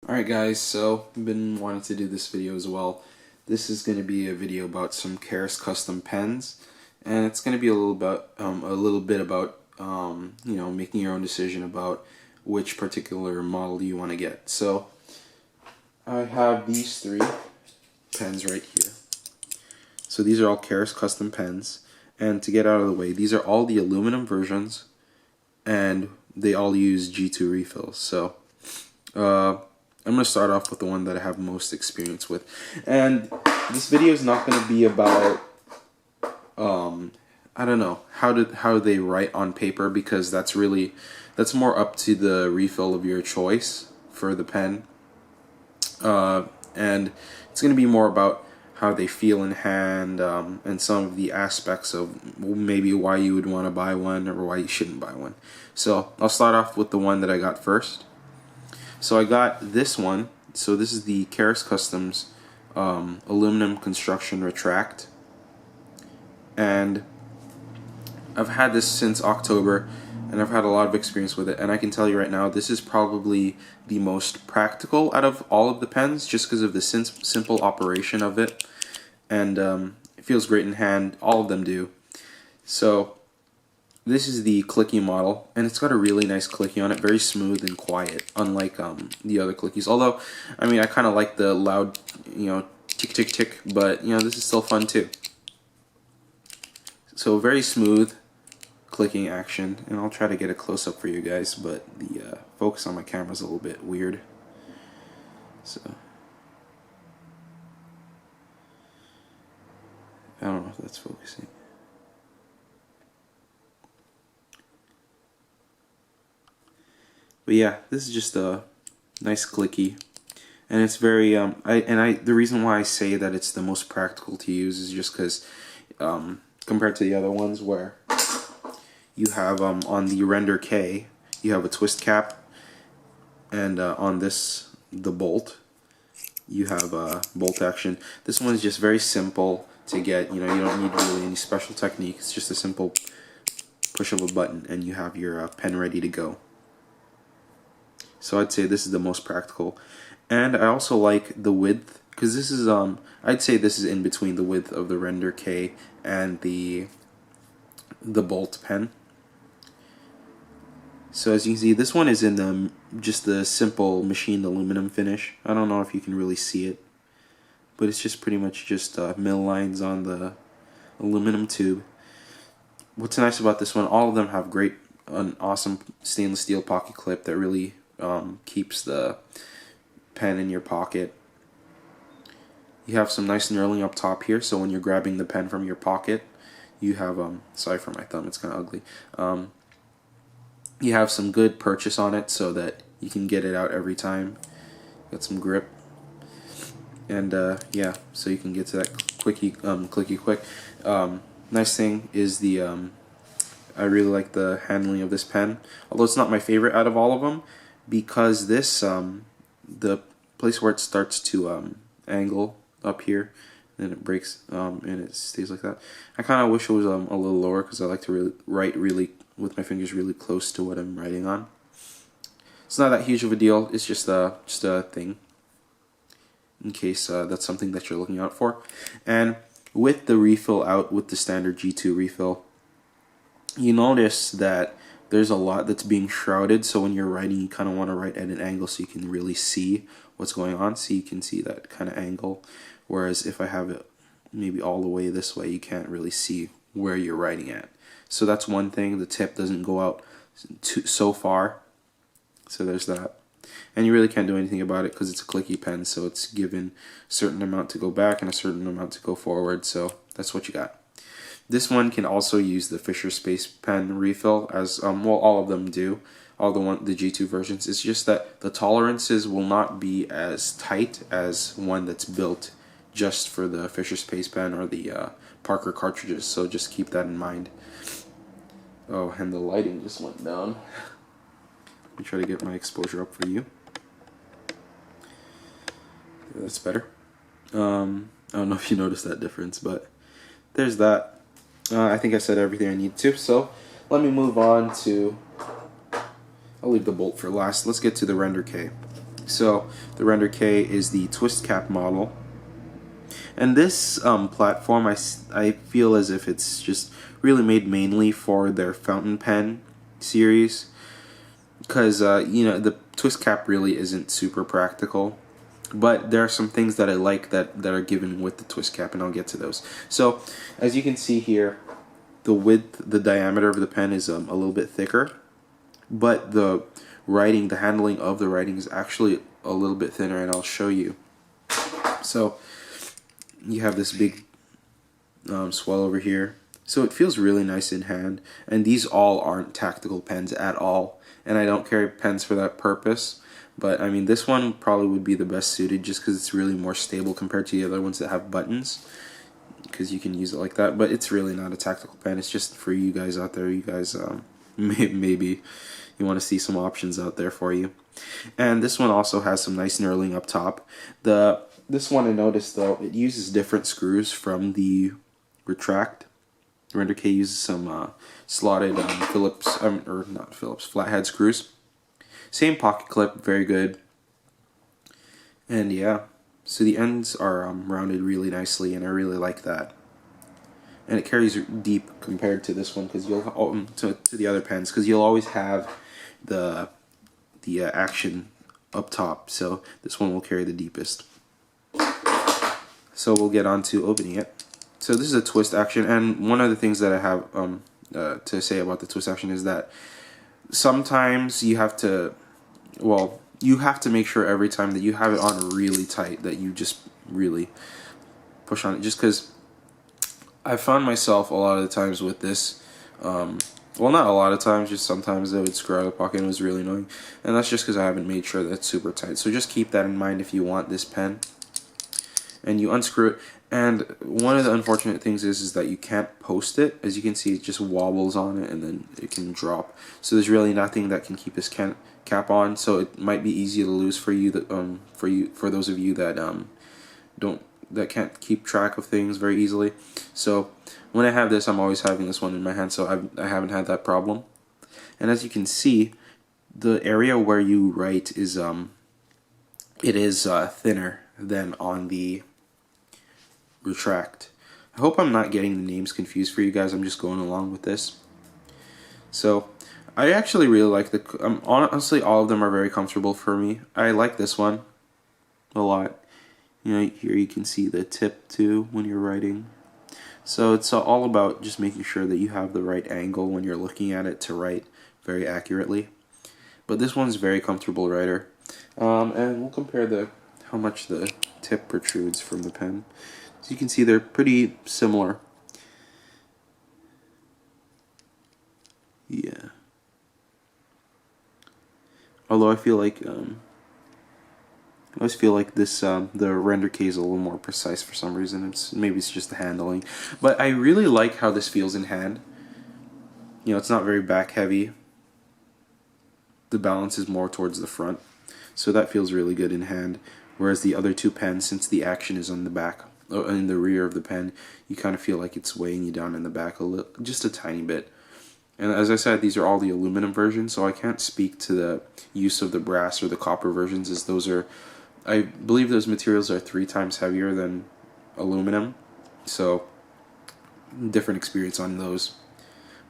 Alright guys, so I've been wanting to do this video as well. This is going to be a video about some Karas custom pens, and it's going to be a little bit about making your own decision about which particular model you want to get. So I have these three pens right here. So these are all Karas custom pens, and to get out of the way, these are all the aluminum versions, and they all use G2 refills. So I'm going to start off with the one that I have most experience with. And this video is not going to be about, I don't know, how they write on paper, because that's more up to the refill of your choice for the pen. And it's going to be more about how they feel in hand, and some of the aspects of maybe why you would want to buy one or why you shouldn't buy one. So I'll start off with the one that I got first. So I got this one. So this is the Karas Kustoms aluminum construction Retrakt, and I've had this since October, and I've had a lot of experience with it, and I can tell you right now, this is probably the most practical out of all of the pens, just because of the simple operation of it, and it feels great in hand. All of them do. So this is the Clicky model, and it's got a really nice clicky on it, very smooth and quiet, unlike the other Clickies. Although, I mean, I kind of like the loud, tick tick tick, but this is still fun too. So very smooth clicking action, and I'll try to get a close up for you guys, but the focus on my camera is a little bit weird. So I don't know if that's focusing. But yeah, this is just a nice clicky, and it's very the reason why I say that it's the most practical to use is just because compared to the other ones where you have on the Render K you have a twist cap, and on this, the bolt, you have bolt action. This one is just very simple to get. You don't need really any special technique. It's just a simple push of a button and you have your pen ready to go. So I'd say this is the most practical, and I also like the width, because this is I'd say this is in between the width of the Render K and the Bolt pen. So as you can see, this one is in just the simple machined aluminum finish. I don't know if you can really see it, but it's just pretty much just mill lines on the aluminum tube. What's nice about this one, all of them have an awesome stainless steel pocket clip that really keeps the pen in your pocket. You have some nice knurling up top here, so when you're grabbing the pen from your pocket, you have sorry for my thumb, it's kind of ugly. You have some good purchase on it so that you can get it out every time. Got some grip, and yeah, so you can get to that clicky quick. Nice thing is I really like the handling of this pen, although it's not my favorite out of all of them, because this the place where it starts to angle up here, and it breaks and it stays like that. I kind of wish it was a little lower, because I like to write with my fingers really close to what I'm writing on. It's not that huge of a deal. It's just a thing, in case that's something that you're looking out for. And with the refill out, with the standard G2 refill, you notice that there's a lot that's being shrouded, so when you're writing, you kind of want to write at an angle so you can really see what's going on, so you can see that kind of angle. Whereas if I have it maybe all the way this way, you can't really see where you're writing at. So that's one thing. The tip doesn't go out so far, so there's that. And you really can't do anything about it because it's a clicky pen, so it's given a certain amount to go back and a certain amount to go forward, so that's what you got. This one can also use the Fisher Space Pen refill, as well, all of them do, all the G2 versions. It's just that the tolerances will not be as tight as one that's built just for the Fisher Space Pen or the Parker cartridges, so just keep that in mind. Oh, and the lighting just went down. Let me try to get my exposure up for you. Yeah, that's better. I don't know if you noticed that difference, but there's that. I think I said everything I need to, so let me move on to, I'll leave the bolt for last. Let's get to the Render K. So the Render K is the twist cap model. And this platform, I feel as if it's just really made mainly for their fountain pen series, because you know, the twist cap really isn't super practical, but there are some things that I like that are given with the twist cap, and I'll get to those. So as you can see here, the width, the diameter of the pen is a little bit thicker, but the writing, the handling of the writing is actually a little bit thinner, and I'll show you. So you have this big swell over here, so it feels really nice in hand. And these all aren't tactical pens at all, and I don't carry pens for that purpose. But I mean, this one probably would be the best suited, just because it's really more stable compared to the other ones that have buttons, because you can use it like that. But it's really not a tactical pen. It's just for you guys out there. You guys maybe you want to see some options out there for you. And this one also has some nice knurling up top. This one I noticed though, it uses different screws from the Retrakt. Render K uses some slotted Phillips, or not Phillips, flathead screws. Same pocket clip, very good. And yeah, so the ends are rounded really nicely, and I really like that. And it carries deep compared to this one, because you'll to the other pens, because you'll always have the action up top. So this one will carry the deepest. So we'll get on to opening it. So this is a twist action, and one of the things that I have to say about the twist action is that sometimes you have to, well, you have to make sure every time that you have it on really tight, that you just really push on it, just because I found myself a lot of the times with this, well, not a lot of times, just sometimes it would screw out of the pocket, and it was really annoying. And that's just because I haven't made sure that it's super tight. So just keep that in mind if you want this pen. And you unscrew it. And one of the unfortunate things is that you can't post it. As you can see, it just wobbles on it, and then it can drop. So there's really nothing that can keep this cap on. So it might be easy to lose for you. For those of you that that can't keep track of things very easily. So when I have this, I'm always having this one in my hand, so I haven't had that problem. And as you can see, the area where you write is it is thinner than on the Retrakt. I hope I'm not getting the names confused for you guys. I'm just going along with this. So I actually really like honestly, all of them are very comfortable for me. I like this one a lot. You know, here you can see the tip too when you're writing. So it's all about just making sure that you have the right angle when you're looking at it to write very accurately. But this one's very comfortable writer. And we'll compare how much the tip protrudes from the pen. So you can see they're pretty similar. Yeah. Although I feel like I always feel like this the Render K is a little more precise for some reason. Maybe it's just the handling, but I really like how this feels in hand. You know, it's not very back heavy. The balance is more towards the front, so that feels really good in hand. Whereas the other two pens, since the action is on the back, in the rear of the pen, you kind of feel like it's weighing you down in the back just a tiny bit. And as I said, these are all the aluminum versions, so I can't speak to the use of the brass or the copper versions, as those are, I believe those materials are 3 times heavier than aluminum, so different experience on those.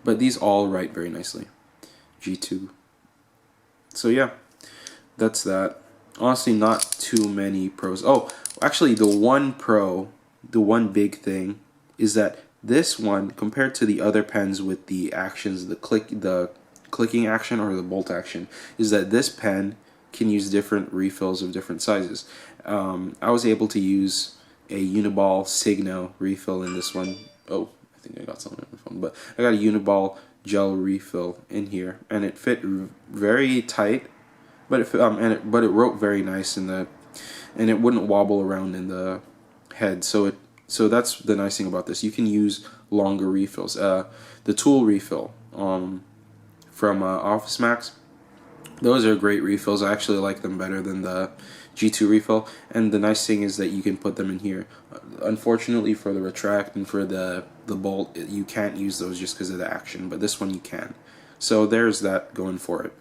But these all write very nicely. G2. So yeah, that's that. Honestly, not too many pros. Oh, actually, the one big thing is that this one, compared to the other pens with the actions, the clicking action or the bolt action, is that this pen can use different refills of different sizes. I was able to use a Uniball Signo refill in this one. Oh, I think I got something on my phone, but I got a Uniball gel refill in here, and it fit very tight. But it wrote very nice and it wouldn't wobble around in the head. So that's the nice thing about this. You can use longer refills. The tool refill from Office Max, those are great refills. I actually like them better than the G2 refill. And the nice thing is that you can put them in here. Unfortunately for the Retrakt and for the bolt, you can't use those just because of the action. But this one you can. So there's that going for it.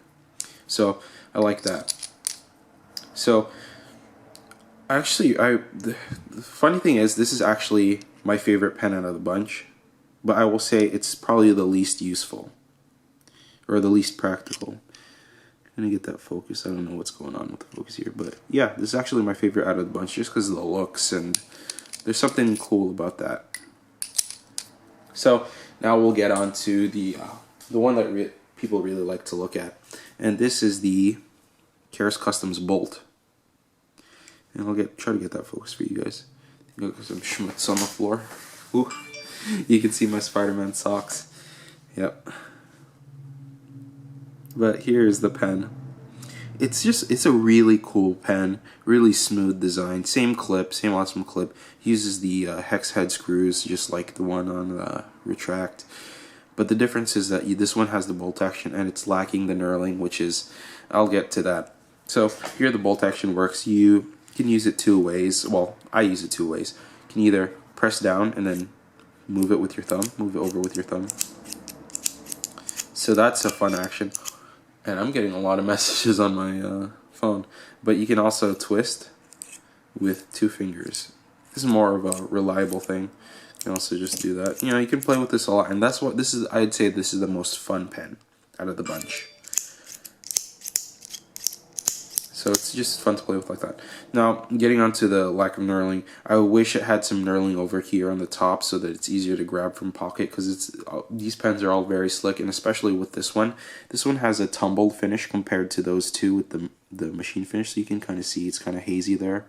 So I like that. So actually, the funny thing is, this is actually my favorite pen out of the bunch, but I will say it's probably the least useful, or the least practical. I'm gonna get that focus. I don't know what's going on with the focus here, but yeah, this is actually my favorite out of the bunch just because of the looks, and there's something cool about that. So now we'll get on to the one that people really like to look at, and this is the Kustoms Bolt. And I'll try to get that focus for you guys. Got some schmutz on the floor. Ooh, you can see my Spider-Man socks. Yep. But here's the pen. It's a really cool pen, really smooth design. Same clip, same awesome clip. Uses the hex head screws just like the one on the Retrakt. But the difference is that this one has the bolt action and it's lacking the knurling, which is, I'll get to that. So here the bolt action works. You can use it two ways. Well, I use it two ways. You can either press down and then move it with your thumb, move it over with your thumb. So that's a fun action. And I'm getting a lot of messages on my phone. But you can also twist with two fingers. This is more of a reliable thing. You can also just do that. You know, you can play with this a lot. And that's what this is. I'd say this is the most fun pen out of the bunch. So it's just fun to play with like that. Now, getting onto the lack of knurling, I wish it had some knurling over here on the top so that it's easier to grab from pocket, because these pens are all very slick, and especially with this one. This one has a tumbled finish compared to those two with the machine finish, so you can kind of see it's kind of hazy there.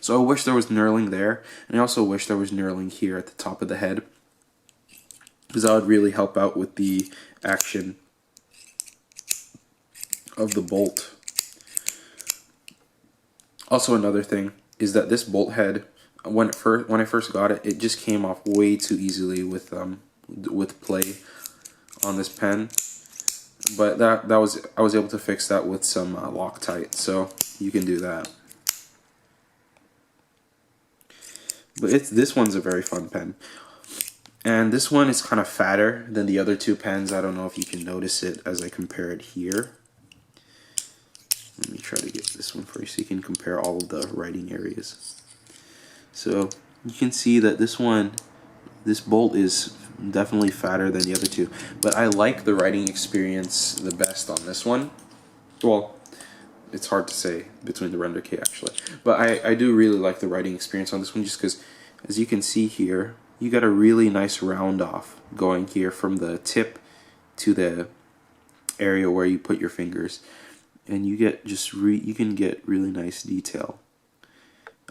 So I wish there was knurling there, and I also wish there was knurling here at the top of the head, because that would really help out with the action of the bolt. Also, another thing is that this bolt head, when I first got it, it just came off way too easily with play on this pen. But I was able to fix that with some Loctite, so you can do that. But this one's a very fun pen. And this one is kind of fatter than the other two pens. I don't know if you can notice it as I compare it here. Let me try to get this one for you so you can compare all of the writing areas. So you can see that this bolt is definitely fatter than the other two. But I like the writing experience the best on this one. Well, it's hard to say between the Render K actually. But I do really like the writing experience on this one, just because, as you can see here, you got a really nice round off going here from the tip to the area where you put your fingers. And you get you can get really nice detail.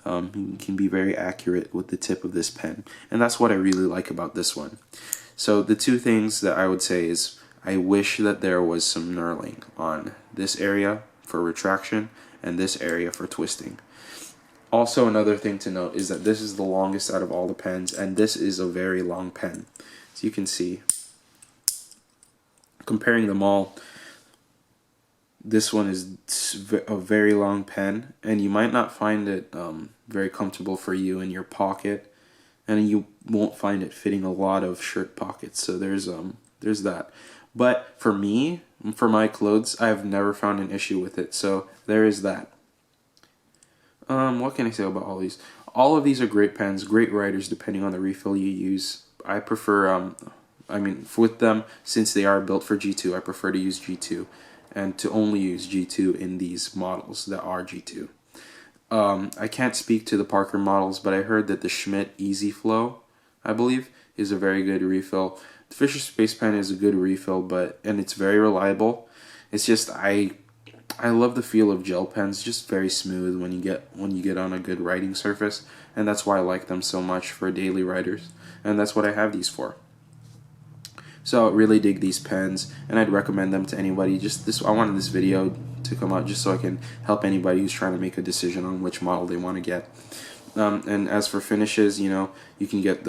You can be very accurate with the tip of this pen, and that's what I really like about this one. So the two things that I would say is, I wish that there was some knurling on this area for retraction and this area for twisting. Also, another thing to note is that this is the longest out of all the pens, and this is a very long pen. So you can see, comparing them all, this one is a very long pen, and you might not find it very comfortable for you in your pocket, and you won't find it fitting a lot of shirt pockets. So there's that. But for me, for my clothes, I've never found an issue with it. So there is that. What can I say about all these? All of these are great pens, great writers, depending on the refill you use. I prefer, with them, since they are built for G2, I prefer to use G2. And to only use G2 in these models that are G2. I can't speak to the Parker models, but I heard that the Schmidt Easy Flow, I believe, is a very good refill. The Fisher Space Pen is a good refill, and it's very reliable. It's just I love the feel of gel pens, just very smooth when you get on a good writing surface, and that's why I like them so much for daily writers, and that's what I have these for. So I really dig these pens, and I'd recommend them to anybody. I wanted this video to come out just so I can help anybody who's trying to make a decision on which model they want to get. And as for finishes, you can get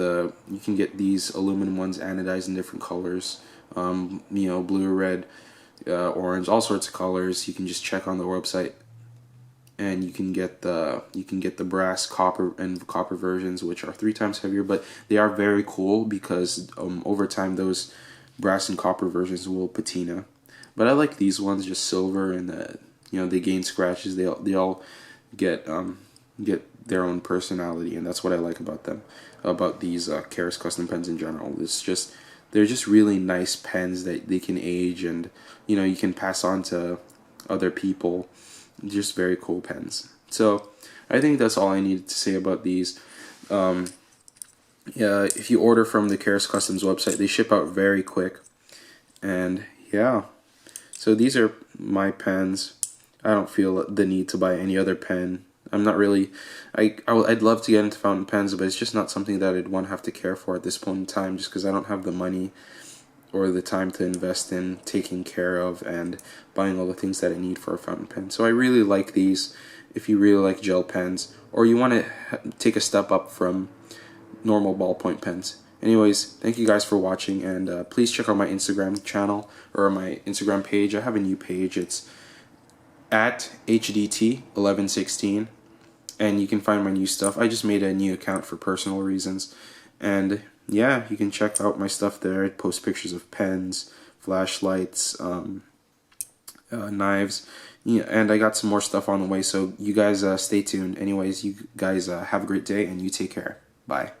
these aluminum ones anodized in different colors. Blue, red, orange, all sorts of colors. You can just check on the website, and you can get the brass, copper versions, which are 3 times heavier, but they are very cool because over time those brass and copper versions will patina. But I like these ones, just silver and You know, they gain scratches. They all get their own personality, and that's what I like about them, about these Karas custom pens in general. It's just, they're just really nice pens that they can age, and you know, you can pass on to other people. Just very cool pens. So I think that's all I needed to say about these. Yeah, if you order from the Karas Customs website, they ship out very quick. And yeah, so these are my pens. I don't feel the need to buy any other pen. I'm not really, I'd love to get into fountain pens, but it's just not something that I'd want to have to care for at this point in time, just because I don't have the money or the time to invest in taking care of and buying all the things that I need for a fountain pen. So I really like these. If you really like gel pens, or you want to take a step up from normal ballpoint pens. Anyways, thank you guys for watching, and please check out my Instagram channel, or my Instagram page. I have a new page. It's at HDT1116, and you can find my new stuff. I just made a new account for personal reasons, and yeah, you can check out my stuff there. I post pictures of pens, flashlights, knives, yeah, and I got some more stuff on the way, so you guys stay tuned. Anyways, you guys have a great day, and you take care. Bye.